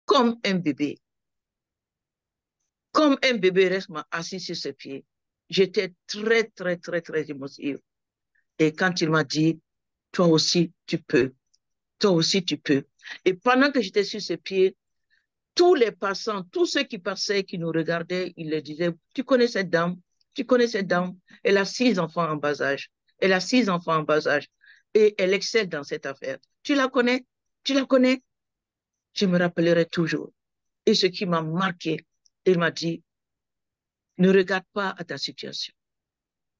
comme un bébé. Comme un bébé reste assis sur ses pieds. J'étais très, très, très, très émotive. Et quand il m'a dit, toi aussi, tu peux. Toi aussi, tu peux. Et pendant que j'étais sur ses pieds, tous les passants, tous ceux qui passaient, qui nous regardaient, ils leur disaient, tu connais cette dame? Tu connais cette dame? Elle a 6 enfants en bas âge. Elle a 6 enfants en bas âge. Et elle excelle dans cette affaire. Tu la connais? Tu la connais? Je me rappellerai toujours. Et ce qui m'a marqué, il m'a dit, ne regarde pas à ta situation.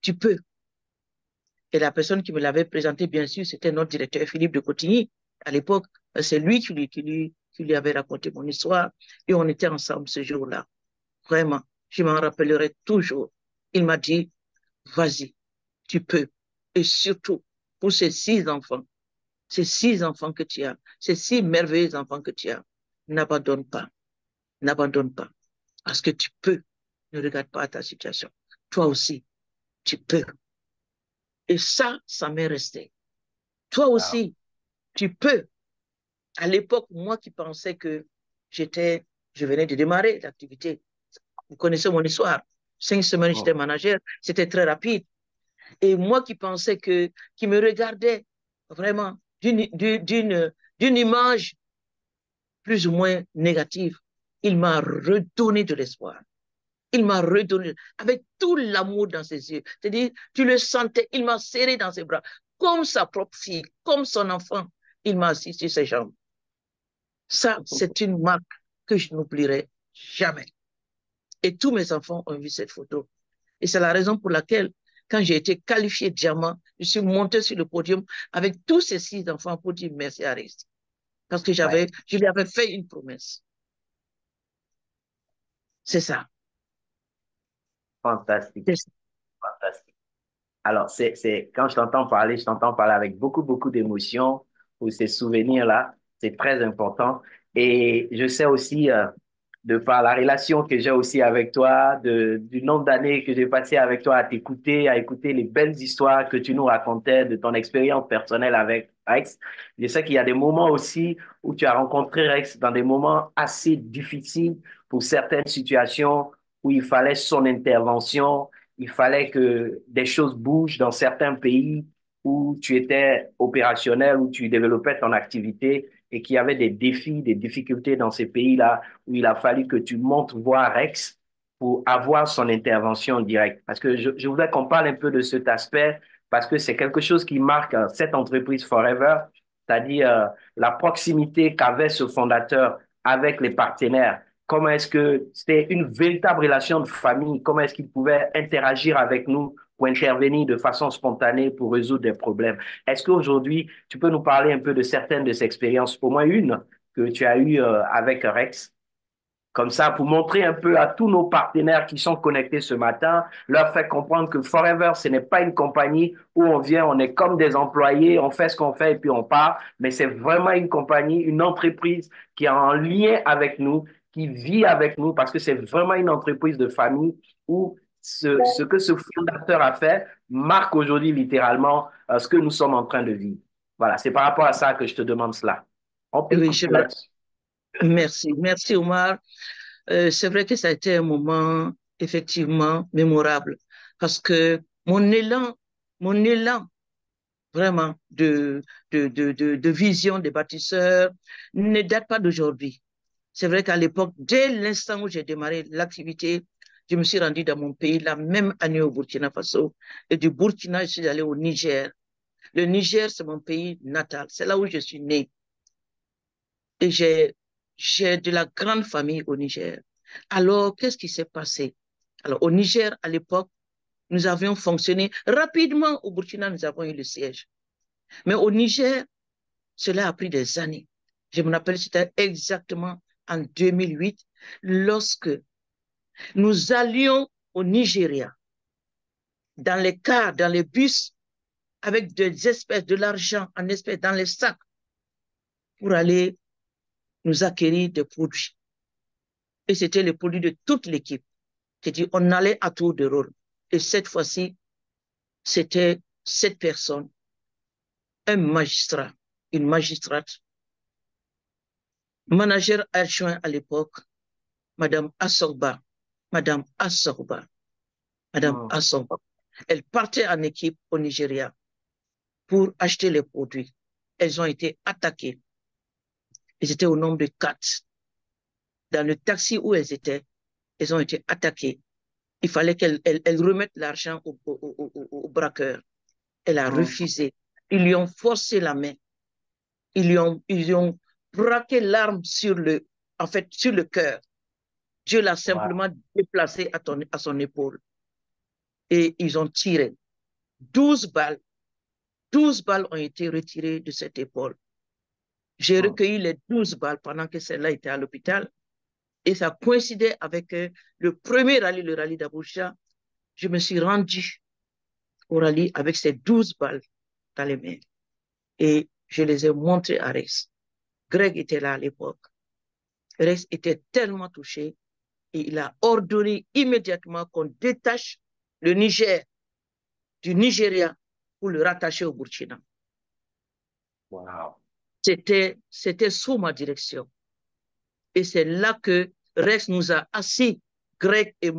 Tu peux. Et la personne qui me l'avait présenté, bien sûr, c'était notre directeur Philippe de Cotigny. À l'époque, c'est lui qui lui avait raconté mon histoire. Et on était ensemble ce jour-là. Vraiment, je m'en rappellerai toujours. Il m'a dit, vas-y, tu peux. Et surtout, pour ces 6 enfants que tu as, ces 6 merveilleux enfants que tu as, n'abandonne pas, n'abandonne pas. Parce que tu peux. Ne regarde pas ta situation. Toi aussi, tu peux. Et ça m'est resté. Toi Wow. aussi, tu peux. À l'époque, moi qui pensais que je venais de démarrer l'activité. Vous connaissez mon histoire. 5 semaines, j'étais Oh. manager. C'était très rapide. Et moi qui pensais qui me regardait vraiment d'une image plus ou moins négative, il m'a redonné de l'espoir. Il m'a redonné, avec tout l'amour dans ses yeux. C'est-à-dire, tu le sentais, il m'a serré dans ses bras, comme sa propre fille, comme son enfant. Il m'a assis sur ses jambes. Ça, c'est une marque que je n'oublierai jamais. Et tous mes enfants ont vu cette photo. Et c'est la raison pour laquelle, quand j'ai été qualifiée diamant, je suis montée sur le podium avec tous ces 6 enfants pour dire merci à Aristide. Parce que Ouais, je lui avais fait une promesse. C'est ça. fantastique, C'est ça. fantastique. Alors, quand je t'entends parler avec beaucoup, beaucoup d'émotions pour ces souvenirs-là. C'est très important. Et je sais aussi, de par la relation que j'ai aussi avec toi, du nombre d'années que j'ai passé avec toi à t'écouter, à écouter les belles histoires que tu nous racontais de ton expérience personnelle avec Rex. Je sais qu'il y a des moments aussi où tu as rencontré Rex dans des moments assez difficiles pour certaines situations où il fallait son intervention, il fallait que des choses bougent dans certains pays où tu étais opérationnel, où tu développais ton activité et qu'il y avait des défis, des difficultés dans ces pays-là où il a fallu que tu montes voir Rex pour avoir son intervention directe. Parce que je voudrais qu'on parle un peu de cet aspect parce que c'est quelque chose qui marque cette entreprise Forever, c'est-à-dire la proximité qu'avait ce fondateur avec les partenaires. Comment est-ce que c'était une véritable relation de famille? Comment est-ce qu'il pouvait interagir avec nous pour intervenir de façon spontanée pour résoudre des problèmes? Est-ce qu'aujourd'hui, tu peux nous parler un peu de certaines de ces expériences, au moins une que tu as eue avec Rex? Comme ça, pour montrer un peu à tous nos partenaires qui sont connectés ce matin, leur faire comprendre que Forever, ce n'est pas une compagnie où on vient, on est comme des employés, on fait ce qu'on fait et puis on part, mais c'est vraiment une compagnie, une entreprise qui est en lien avec nous, qui vit avec nous, parce que c'est vraiment une entreprise de famille où ce que ce fondateur a fait marque aujourd'hui littéralement ce que nous sommes en train de vivre. Voilà, c'est par rapport à ça que je te demande cela. On peut Oui, écouter là-dessus. merci. Merci, Omar. C'est vrai que ça a été un moment effectivement mémorable parce que mon élan vraiment de vision des bâtisseurs ne date pas d'aujourd'hui. C'est vrai qu'à l'époque, dès l'instant où j'ai démarré l'activité, je me suis rendu dans mon pays la même année au Burkina Faso. Et du Burkina, je suis allé au Niger. Le Niger, c'est mon pays natal. C'est là où je suis né. Et j'ai de la grande famille au Niger. Alors, qu'est-ce qui s'est passé? Alors, au Niger, à l'époque, nous avions fonctionné rapidement. Au Burkina, nous avons eu le siège. Mais au Niger, cela a pris des années. Je me rappelle, c'était exactement en 2008, lorsque nous allions au Nigeria, dans les cars, dans les bus, avec des espèces de l'argent en espèces dans les sacs, pour aller nous acquérir des produits. Et c'était les produits de toute l'équipe. C'est-à-dire, on allait à tour de rôle. Et cette fois-ci, c'était cette personne, un magistrat, une magistrate, manager adjoint à l'époque, Madame Assorba. Madame Assorba. Madame Hmm. Assorba. Elle partait en équipe au Nigeria pour acheter les produits. Elles ont été attaquées. Elles étaient au nombre de 4. Dans le taxi où elles étaient, elles ont été attaquées. Il fallait qu'elles remettent l'argent au braqueur. Elle a Hmm. refusé. Ils lui ont forcé la main. Ils lui ont braqué l'arme en fait, sur le cœur. Dieu l'a Wow. simplement déplacé à son épaule. Et ils ont tiré. 12 balles. 12 balles ont été retirées de cette épaule. J'ai Hmm. recueilli les 12 balles pendant que celle-là était à l'hôpital. Et ça coïncidait avec le premier rallye, le rallye d'Abuja. Je me suis rendu au rallye avec ces 12 balles dans les mains. Et je les ai montrées à Rex. Greg était là à l'époque. Rex était tellement touché et il a ordonné immédiatement qu'on détache le Niger du Nigeria pour le rattacher au Burkina. Wow. C'était sous ma direction. Et c'est là que Rex nous a assis, Greg et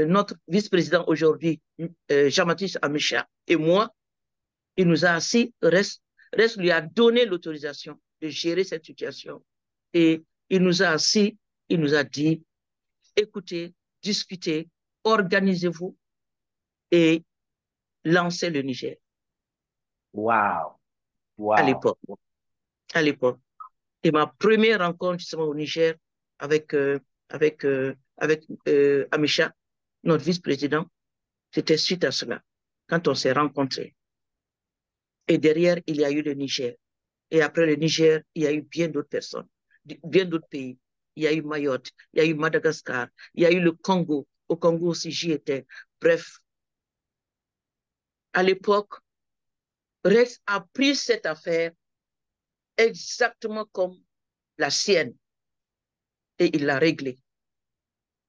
notre vice-président aujourd'hui, Jean-Baptiste Amicha, et moi, il nous a assis, Rex lui a donné l'autorisation de gérer cette situation. Et il nous a assis, il nous a dit, écoutez, discutez, organisez-vous et lancez le Niger Wow. à Wow. l'époque. À l'époque. Et ma première rencontre justement au Niger avec, Amicha, notre vice-président, c'était suite à cela, quand on s'est rencontrés. Et derrière, il y a eu le Niger. Et après le Niger, il y a eu bien d'autres personnes, bien d'autres pays. Il y a eu Mayotte, il y a eu Madagascar, il y a eu le Congo. Au Congo aussi, j'y étais. Bref, à l'époque, Rex a pris cette affaire exactement comme la sienne et il l'a réglée.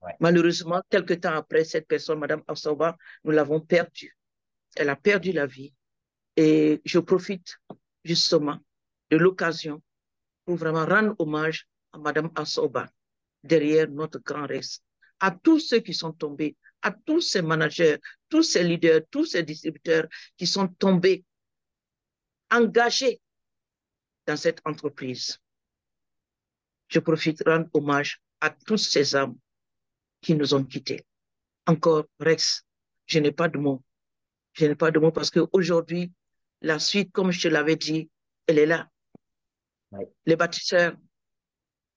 Ouais. Malheureusement, quelque temps après, cette personne, Mme Afsaba, nous l'avons perdue. Elle a perdu la vie. Et je profite justement de l'occasion pour vraiment rendre hommage à Mme Afsaba, derrière notre grand Rex, à tous ceux qui sont tombés, à tous ces managers, tous ces leaders, tous ces distributeurs qui sont tombés, engagés dans cette entreprise. Je profite de rendre hommage à tous ces hommes qui nous ont quittés. Encore, Rex, je n'ai pas de mots. Je n'ai pas de mots parce qu'aujourd'hui, la suite, comme je te l'avais dit, elle est là. Ouais. Les bâtisseurs,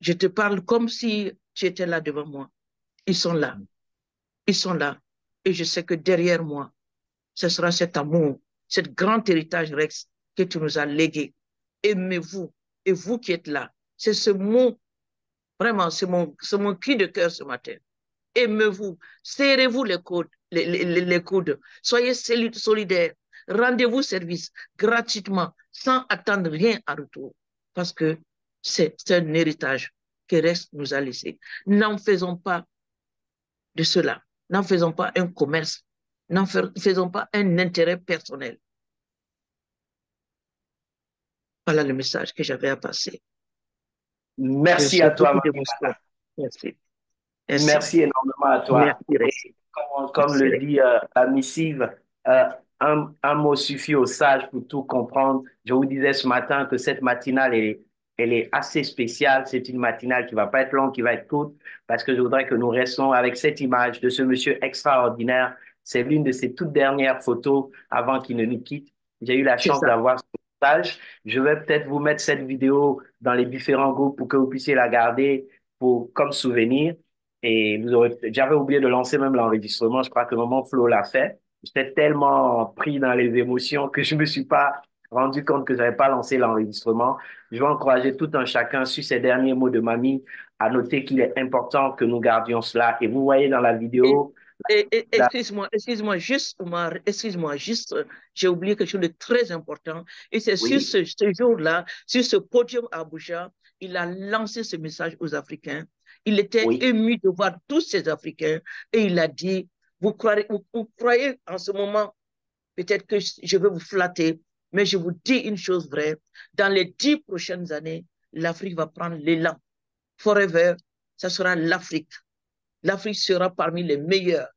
je te parle comme si tu étais là devant moi. Ils sont là. Ils sont là. Et je sais que derrière moi, ce sera cet amour, cet grand héritage, Rex, que tu nous as légué. Aimez-vous. Et vous qui êtes là, c'est ce mot, vraiment, c'est mon cri de cœur ce matin. Aimez-vous, serrez-vous les coudes, soyez solidaires, rendez-vous service gratuitement, sans attendre rien en retour, parce que c'est un héritage que Reste nous a laissé. N'en faisons pas de cela, n'en faisons pas un commerce, n'en faisons pas un intérêt personnel. Voilà le message que j'avais à passer. Je Merci à reçois toi, beaucoup Marie. d'émotions. Merci. Merci. Merci énormément à toi. Merci, Reste. Et comme Merci, le Reste. dit la missive, euh, un mot suffit au sage pour tout comprendre. Je vous disais ce matin que cette matinale, elle est assez spéciale. C'est une matinale qui va pas être longue, qui va être courte, parce que je voudrais que nous restions avec cette image de ce monsieur extraordinaire. C'est l'une de ses toutes dernières photos avant qu'il ne nous quitte. J'ai eu la C'est chance ça. d'avoir ce message. Je vais peut-être vous mettre cette vidéo dans les différents groupes pour que vous puissiez la garder comme souvenir. Et j'avais oublié de lancer même l'enregistrement. Je crois que maman Flo l'a fait. J'étais tellement pris dans les émotions que je me suis pas rendu compte que j'avais pas lancé l'enregistrement. Je vais encourager tout un chacun sur ces derniers mots de mamie à noter qu'il est important que nous gardions cela. Et vous voyez dans la Et, vidéo, la- excuse-moi, juste, Omar, excuse-moi, juste, j'ai oublié quelque chose de très important. Et c'est sur oui, ce jour-là, sur ce podium à Abuja, il a lancé ce message aux Africains. Il était oui, ému de voir tous ces Africains et il a dit, vous croyez en ce moment, peut-être que je vais vous flatter, mais je vous dis une chose vraie. Dans les 10 prochaines années, l'Afrique va prendre l'élan. Forever, ça sera l'Afrique. L'Afrique sera parmi les meilleurs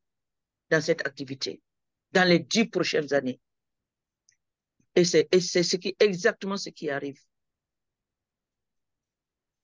dans cette activité dans les 10 prochaines années. Et c'est exactement ce qui arrive.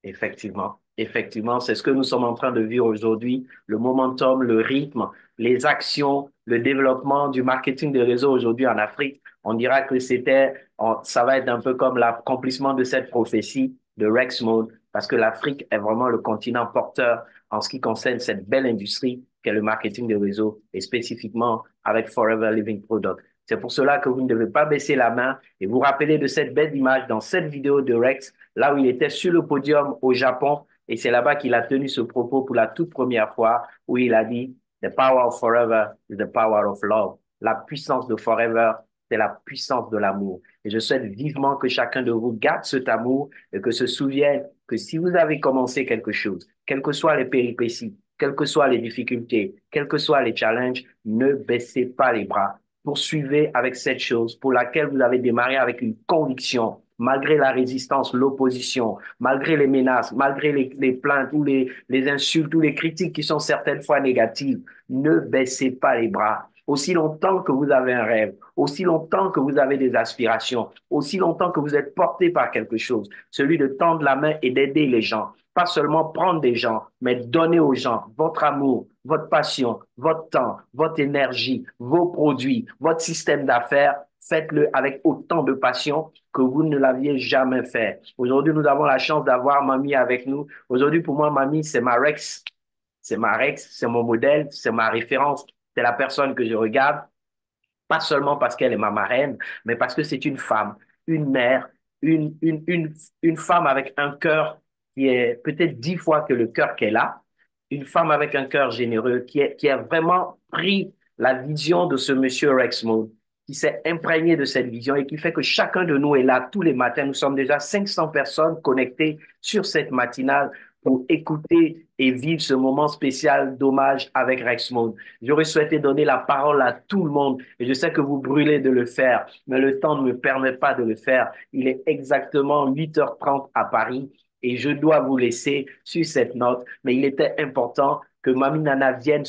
Effectivement, effectivement, c'est ce que nous sommes en train de vivre aujourd'hui, le momentum, le rythme, les actions, le développement du marketing des réseaux aujourd'hui en Afrique. On dira que ça va être un peu comme l'accomplissement de cette prophétie de Rexmode, parce que l'Afrique est vraiment le continent porteur en ce qui concerne cette belle industrie qu'est le marketing des réseaux et spécifiquement avec Forever Living Product. C'est pour cela que vous ne devez pas baisser la main et vous rappeler de cette belle image dans cette vidéo de Rex, là où il était sur le podium au Japon. Et c'est là-bas qu'il a tenu ce propos pour la toute première fois, où il a dit The power of forever is the power of love. La puissance de forever, c'est la puissance de l'amour. Et je souhaite vivement que chacun de vous garde cet amour et que se souvienne que si vous avez commencé quelque chose, quelles que soient les péripéties, quelles que soient les difficultés, quels que soient les challenges, ne baissez pas les bras. Poursuivez avec cette chose pour laquelle vous avez démarré avec une conviction, malgré la résistance, l'opposition, malgré les menaces, malgré les plaintes ou les insultes ou les critiques qui sont certaines fois négatives. Ne baissez pas les bras. Aussi longtemps que vous avez un rêve, aussi longtemps que vous avez des aspirations, aussi longtemps que vous êtes porté par quelque chose, celui de tendre la main et d'aider les gens. Pas seulement prendre des gens, mais donner aux gens votre amour, votre passion, votre temps, votre énergie, vos produits, votre système d'affaires. Faites-le avec autant de passion que vous ne l'aviez jamais fait. Aujourd'hui, nous avons la chance d'avoir Mamie avec nous. Aujourd'hui, pour moi, Mamie, c'est ma Rex. C'est ma Rex, c'est mon modèle, c'est ma référence. C'est la personne que je regarde, pas seulement parce qu'elle est ma marraine, mais parce que c'est une femme, une mère, une femme avec un cœur qui est peut-être 10 fois que le cœur qu'elle a, une femme avec un cœur généreux qui a vraiment pris la vision de ce monsieur Rexmode, qui s'est imprégné de cette vision et qui fait que chacun de nous est là tous les matins. Nous sommes déjà 500 personnes connectées sur cette matinale pour écouter et vivre ce moment spécial d'hommage avec Rexmode. J'aurais souhaité donner la parole à tout le monde et je sais que vous brûlez de le faire, mais le temps ne me permet pas de le faire. Il est exactement 8h30 à Paris et je dois vous laisser sur cette note, mais il était important que Mami Nana vienne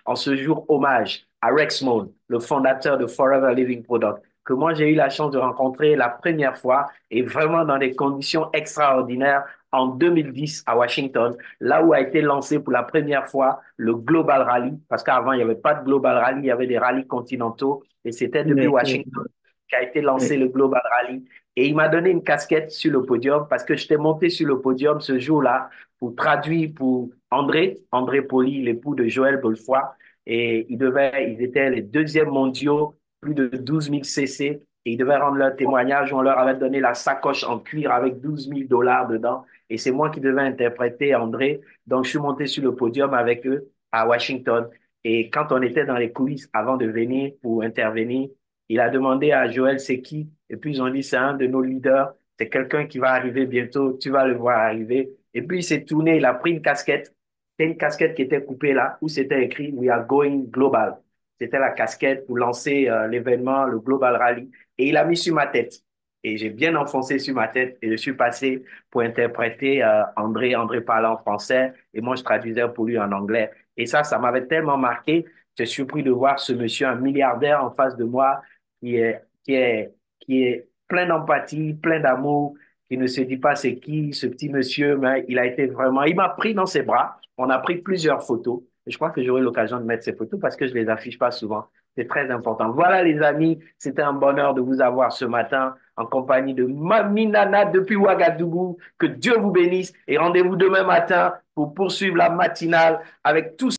en ce jour hommage à Rexmode, le fondateur de Forever Living Product, que moi j'ai eu la chance de rencontrer la première fois et vraiment dans des conditions extraordinaires en 2010 à Washington, là où a été lancé pour la première fois le Global Rally, parce qu'avant il n'y avait pas de Global Rally, il y avait des rallyes continentaux et c'était depuis Oui, oui, Washington qu'a été lancé oui. le Global Rally. Et il m'a donné une casquette sur le podium parce que j'étais monté sur le podium ce jour-là pour traduire pour André Poli, l'époux de Joël Bolfoy. Et ils étaient les deuxièmes mondiaux, plus de 12 000 cc. Et ils devaient rendre leur témoignage. On leur avait donné la sacoche en cuir avec 12 000 dollars dedans. Et c'est moi qui devais interpréter André. Donc, je suis monté sur le podium avec eux à Washington. Et quand on était dans les coulisses avant de venir pour intervenir, il a demandé à Joël, c'est qui? Et puis, ils ont dit, c'est un de nos leaders. C'est quelqu'un qui va arriver bientôt. Tu vas le voir arriver. Et puis, il s'est tourné. Il a pris une casquette. C'était une casquette qui était coupée là, où c'était écrit We are going global. C'était la casquette pour lancer l'événement, le Global Rally. Et il a mis sur ma tête. Et j'ai bien enfoncé sur ma tête et je suis passé pour interpréter André parlait en français et moi je traduisais pour lui en anglais. Et ça m'avait tellement marqué. J'étais surpris de voir ce monsieur, un milliardaire en face de moi qui est plein d'empathie, plein d'amour, qui ne se dit pas c'est qui ce petit monsieur, mais il a été vraiment, il m'a pris dans ses bras. On a pris plusieurs photos. Et je crois que j'aurai l'occasion de mettre ces photos parce que je les affiche pas souvent. C'est très important. Voilà les amis, c'était un bonheur de vous avoir ce matin en compagnie de Mami Nana depuis Ouagadougou. Que Dieu vous bénisse et rendez-vous demain matin pour poursuivre la matinale avec tous